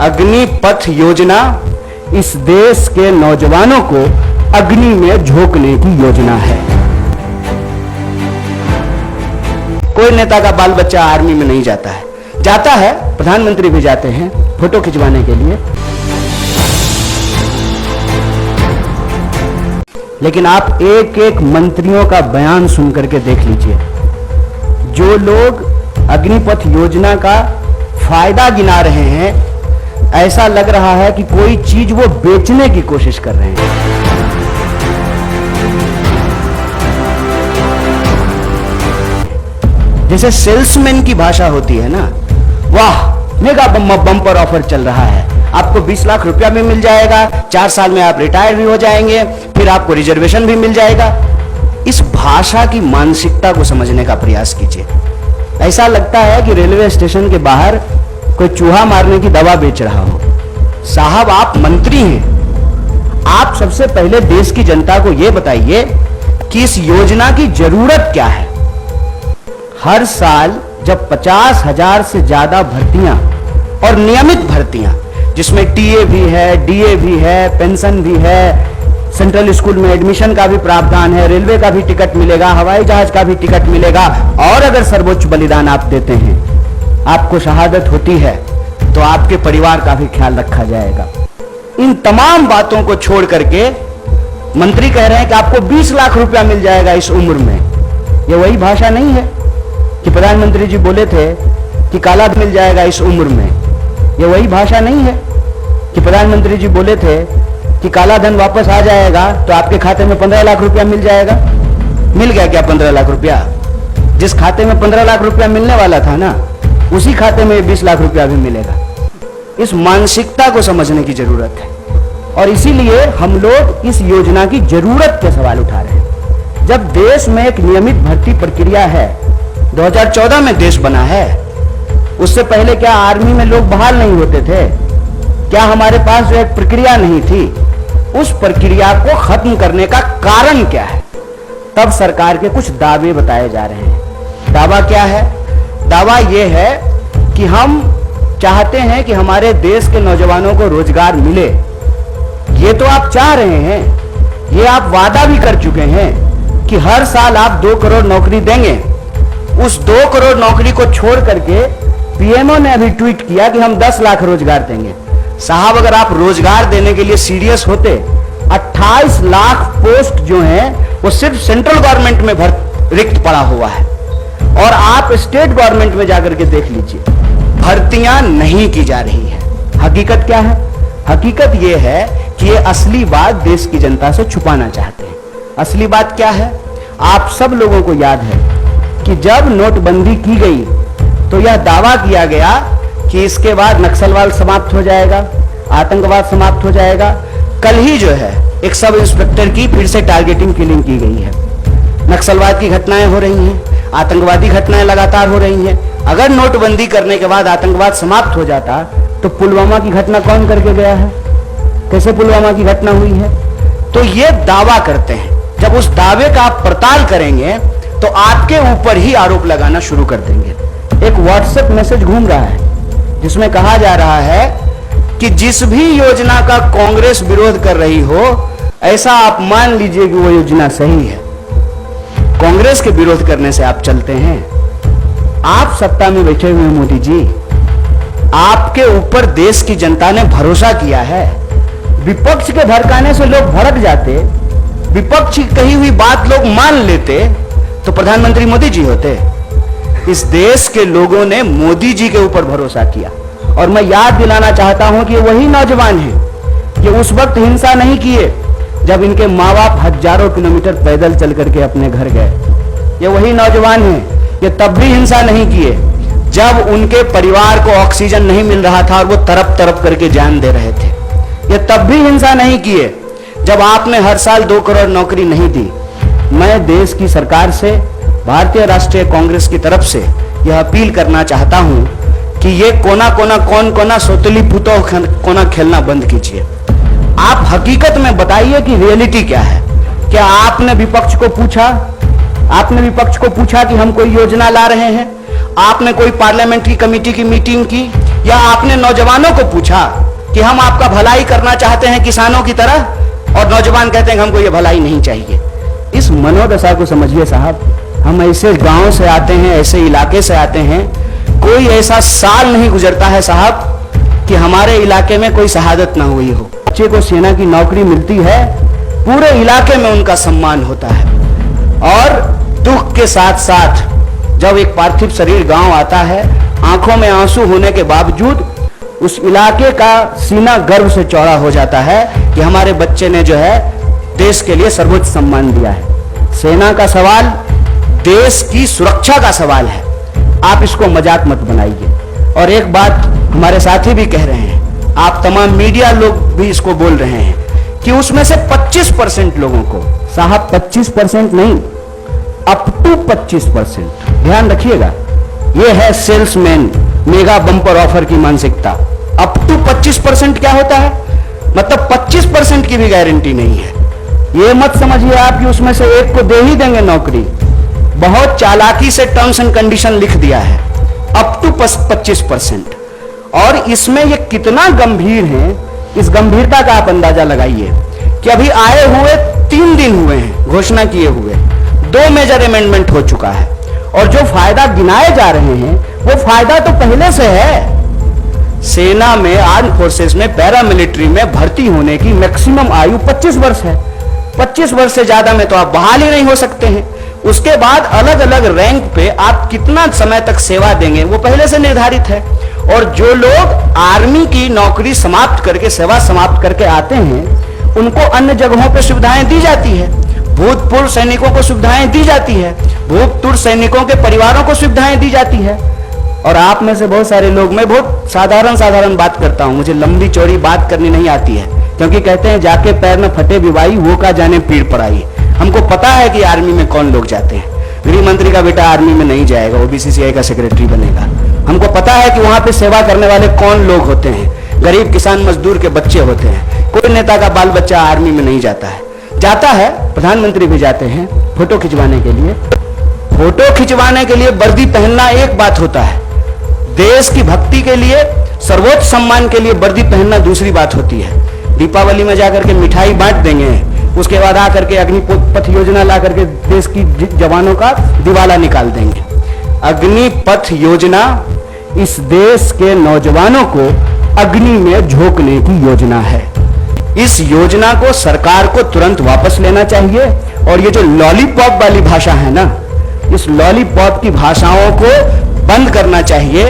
अग्निपथ योजना इस देश के नौजवानों को अग्नि में झोंकने की योजना है। कोई नेता का बाल बच्चा आर्मी में नहीं जाता है, जाता है, प्रधानमंत्री भी जाते हैं फोटो खिंचवाने के लिए। लेकिन आप एक एक मंत्रियों का बयान सुन करके देख लीजिए। जो लोग अग्निपथ योजना का फायदा गिना रहे हैं, ऐसा लग रहा है कि कोई चीज वो बेचने की कोशिश कर रहे हैं। जैसे सेल्समैन की भाषा होती है ना, वाह मेगा बम्पर ऑफर चल रहा है, आपको 20 लाख रुपया भी मिल जाएगा, 4 साल में आप रिटायर भी हो जाएंगे, फिर आपको रिजर्वेशन भी मिल जाएगा। इस भाषा की मानसिकता को समझने का प्रयास कीजिए। ऐसा लगता है कि रेलवे स्टेशन के बाहर कोई चूहा मारने की दवा बेच रहा हो। साहब, आप मंत्री हैं, आप सबसे पहले देश की जनता को यह बताइए कि इस योजना की जरूरत क्या है। हर साल जब 50,000 से ज्यादा भर्तियां और नियमित भर्तियां, जिसमें टीए भी है, डीए भी है, पेंशन भी है, सेंट्रल स्कूल में एडमिशन का भी प्रावधान है, रेलवे का भी टिकट मिलेगा, हवाई जहाज का भी टिकट मिलेगा, और अगर सर्वोच्च बलिदान आप देते हैं, आपको शहादत होती है, तो आपके परिवार का भी ख्याल रखा जाएगा। इन तमाम बातों को छोड़ करके मंत्री कह रहे हैं कि आपको 20 लाख रुपया मिल जाएगा इस उम्र में। यह वही भाषा नहीं है कि प्रधानमंत्री जी बोले थे कि काला धन मिल जाएगा इस उम्र में। यह वही भाषा नहीं है कि प्रधानमंत्री जी बोले थे कि काला धन वापस आ जाएगा तो आपके खाते में 15 लाख रुपया मिल जाएगा। मिल गया क्या 15 लाख रुपया? जिस खाते में 15 लाख रुपया मिलने वाला था ना, उसी खाते में 20 लाख रुपया भी मिलेगा। इस मानसिकता को समझने की जरूरत है, और इसीलिए हम लोग इस योजना की जरूरत के सवाल उठा रहे हैं। जब देश में एक नियमित भर्ती प्रक्रिया है, 2014 में देश बना है, उससे पहले क्या आर्मी में लोग बहाल नहीं होते थे? क्या हमारे पास जो एक प्रक्रिया नहीं थी, उस प्रक्रिया को खत्म करने का कारण क्या है? तब सरकार के कुछ दावे बताए जा रहे हैं। दावा क्या है? दावा यह है कि हम चाहते हैं कि हमारे देश के नौजवानों को रोजगार मिले। ये तो आप चाह रहे हैं, ये आप वादा भी कर चुके हैं कि हर साल आप 2 करोड़ नौकरी देंगे। उस 2 करोड़ नौकरी को छोड़ करके पीएमओ ने अभी ट्वीट किया कि हम 10 लाख रोजगार देंगे। साहब, अगर आप रोजगार देने के लिए सीरियस होते, 28 लाख पोस्ट जो हैं वो सिर्फ सेंट्रल गवर्नमेंट में रिक्त पड़ा हुआ है, और आप स्टेट गवर्नमेंट में जाकर के देख लीजिए, भर्तियां नहीं की जा रही है। हकीकत क्या है? हकीकत यह है कि ये असली बात देश की जनता से छुपाना चाहते हैं। असली बात क्या है? आप सब लोगों को याद है कि जब नोटबंदी की गई तो यह दावा किया गया कि इसके बाद नक्सलवाद समाप्त हो जाएगा, आतंकवाद समाप्त हो जाएगा। कल ही जो है एक सब इंस्पेक्टर की फिर से टारगेटिंग किलिंग की गई है। नक्सलवाद की घटनाएं हो रही हैं, आतंकवादी घटनाएं लगातार हो रही हैं। अगर नोटबंदी करने के बाद आतंकवाद समाप्त हो जाता तो पुलवामा की घटना कौन करके गया है? कैसे पुलवामा की घटना हुई है? तो ये दावा करते हैं। जब उस दावे का आप पड़ताल करेंगे तो आपके ऊपर ही आरोप लगाना शुरू कर देंगे। एक व्हाट्सएप मैसेज घूम रहा है जिसमें कहा जा रहा है कि जिस भी योजना का कांग्रेस विरोध कर रही हो, ऐसा आप मान लीजिए कि वो योजना सही है। कांग्रेस के विरोध करने से आप चलते हैं? आप सत्ता में बैठे हुए मोदी जी, आपके ऊपर देश की जनता ने भरोसा किया है। विपक्ष के भड़काने से लोग भड़क जाते, विपक्ष की कही हुई बात लोग मान लेते, तो प्रधानमंत्री मोदी जी होते। इस देश के लोगों ने मोदी जी के ऊपर भरोसा किया, और मैं याद दिलाना चाहता हूं कि वही नौजवान हैं कि उस वक्त हिंसा नहीं किए जब इनके माँ बाप हजारों किलोमीटर पैदल चल करके अपने घर गए। ये वही नौजवान हैं, ये तब भी हिंसा नहीं किए जब उनके परिवार को ऑक्सीजन नहीं मिल रहा था और वो तरप तरप करके जान दे रहे थे। ये तब भी हिंसा नहीं किए जब आपने हर साल 2 करोड़ नौकरी नहीं दी। मैं देश की सरकार से, भारतीय राष्ट्रीय कांग्रेस की तरफ से यह अपील करना चाहता हूं कि ये कोना कोना कौन कोना सोतली पुतो कोना खेलना बंद कीजिए। आप हकीकत में बताइए कि रियलिटी क्या है। क्या आपने विपक्ष को पूछा? आपने विपक्ष को पूछा कि हम कोई योजना ला रहे हैं? आपने कोई पार्लियामेंट्री कमेटी की मीटिंग की या आपने नौजवानों को पूछा कि हम आपका भलाई करना चाहते हैं किसानों की तरह, और नौजवान कहते हैं कि हमको ये भलाई नहीं चाहिए। इस मनोदशा को समझिए साहब। हम ऐसे गांव से आते हैं, ऐसे इलाके से आते हैं, कोई ऐसा साल नहीं गुजरता है साहब कि हमारे इलाके में कोई शहादत ना हुई हो। बच्चे को सेना की नौकरी मिलती है, पूरे इलाके में उनका सम्मान होता है, और दुख के साथ साथ जब एक पार्थिव शरीर गांव आता है, आंखों में आंसू होने के बावजूद उस इलाके का सीना गर्व से चौड़ा हो जाता है कि हमारे बच्चे ने जो है देश के लिए सर्वोच्च सम्मान दिया है। सेना का सवाल देश की सुरक्षा का सवाल है, आप इसको मजाक मत बनाइए। और एक बात हमारे साथी भी कह रहे हैं, आप तमाम मीडिया लोग भी इसको बोल रहे हैं कि उसमें से 25% लोगों को, साहब 25% नहीं, अप टू 25%, ध्यान रखिएगा, यह है सेल्समैन मेगा बम्पर ऑफर की मानसिकता। अप टू 25% क्या होता है, मतलब 25% की भी गारंटी नहीं है। यह मत समझिए आप कि उसमें से एक को दे ही देंगे नौकरी। बहुत चालाकी से टर्म्स एंड कंडीशन लिख दिया है, अप टू 25%। और इसमें यह कितना गंभीर है, इस गंभीरता का आप अंदाजा लगाइए कि अभी आए हुए 3 दिन हुए हैं घोषणा किए हुए, 2 मेजर अमेंडमेंट हो चुका है, और जो फायदा गिनाए जा रहे हैं वो फायदा तो पहले से है। सेना में, आर्म फोर्सेस में, पैरामिलिट्री में भर्ती होने की मैक्सिमम आयु 25 वर्ष है। 25 वर्ष से ज्यादा में तो आप बहाल ही नहीं हो सकते हैं। उसके बाद अलग अलग रैंक पे आप कितना समय तक सेवा देंगे वो पहले से निर्धारित है। और जो लोग आर्मी की नौकरी समाप्त करके, सेवा समाप्त करके आते हैं, उनको अन्य जगहों पे सुविधाएं दी जाती है। भूतपूर्व सैनिकों को सुविधाएं दी जाती है, भूतपूर्व सैनिकों के परिवारों को सुविधाएं दी जाती है। और आप में से बहुत सारे लोग, मैं बहुत साधारण बात करता हूं, मुझे लंबी चौड़ी बात करनी नहीं आती है, क्योंकि कहते हैं जाके पैर में फटे विवाई, वो का जाने पीड़ पड़ाई। हमको पता है कि आर्मी में कौन लोग जाते हैं। गृह मंत्री का बेटा आर्मी में नहीं जाएगा, वो बीसीसीआई का सेक्रेटरी बनेगा। हमको पता है कि वहां पे सेवा करने वाले कौन लोग होते हैं, गरीब किसान मजदूर के बच्चे होते हैं। कोई नेता का बाल बच्चा आर्मी में नहीं जाता है। जाता है, प्रधानमंत्री भी जाते हैं फोटो खिंचवाने के लिए। फोटो खिंचवाने के लिए वर्दी पहनना एक बात होता है, देश की भक्ति के लिए, सर्वोच्च सम्मान के लिए वर्दी पहनना दूसरी बात होती है। दीपावली में जाकर के मिठाई बांट देंगे, उसके बाद आकर के अग्निपथ योजना ला करके देश की जवानों का दिवाला निकाल देंगे। अग्निपथ योजना इस देश के नौजवानों को अग्नि में झोंकने की योजना है। इस योजना को सरकार को तुरंत वापस लेना चाहिए, और ये जो लॉलीपॉप वाली भाषा है ना, इस लॉलीपॉप की भाषाओं को बंद करना चाहिए।